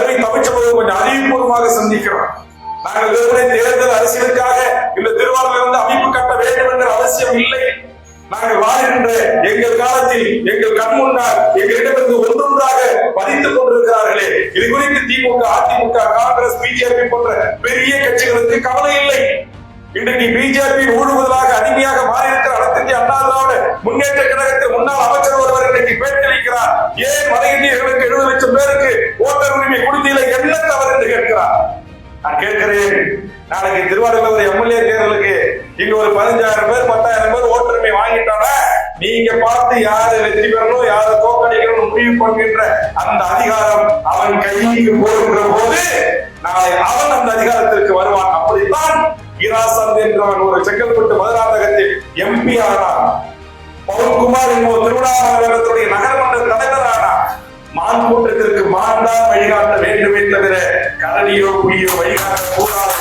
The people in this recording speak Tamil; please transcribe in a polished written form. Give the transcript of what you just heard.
தலைமை தமிழ்ச்சபையை கொஞ்சம் அறிவுபூர்வமாக சந்திக்கிறோம். நாங்கள் வெறுமனே தேர்தல் அரசியலுக்காக இந்த திருவாரூரில் அமைப்பு கட்ட வேண்டும் என்ற அவசியம் இல்லை. நாங்கள் வாழ்கின்ற எங்கள் காலத்தில் எங்கள் கண் முன்னால் எங்களிடமிருந்து ஒன்றொன்றாக பதித்துக் கொண்டிருக்கிறார்களே, இது குறித்து திமுக, அதிமுக, காங்கிரஸ், பிஜேபி போன்ற பெரிய கட்சிகளுக்கு கவலை இல்லை. இன்றைக்கு பிஜேபி ஊடுருவலாக அடிமையாக மாறியிருக்கிற அனைத்து அண்ணா திராவிட முன்னேற்ற கழகத்தில் முன்னாள் அமைச்சர் ஒருவர் இன்றைக்கு பேட்டியளிக்கிறார். ஏன் வட இந்தியர்களுக்கு 70 லட்சம் பேருக்கு ஓட்டர் உரிமை கொடுத்தீங்க, என்ன தவறு என்று கேட்கிறார். நான் கேட்கிறேன், நாளைக்கு திருவாரூர்ல ஒரு எம்எல்ஏ தேர்தலுக்கு இங்க ஒரு 15,000 பேர் 10,000 பேர் ஓட்டுரிமை வாங்கிட்டாங்க. நீங்க பார்த்து யாரு வெற்றி பெறணும், யாரை தோற்கடிக்கணும் முடிவு பண்ணுகின்ற அந்த அதிகாரம் அவன் கைக்கு போகின்ற போது நாளை அவன் அந்த அதிகாரத்திற்கு வருவான். அப்படித்தான் ஈராசந்த் என்றவன் ஒரு செங்கல்பட்டு மதுராந்தகத்தில் எம்பி ஆனான். பவன்குமார் என்பவர் திருவண்ணாமலை நகர்மன்ற தலைவர் ஆனார். மான் கூட்டத்திற்கு மான் தான் வழிகாட்ட வேண்டுமே தவிர கரடியோ புலியோ வழிகாட்ட கூடாது.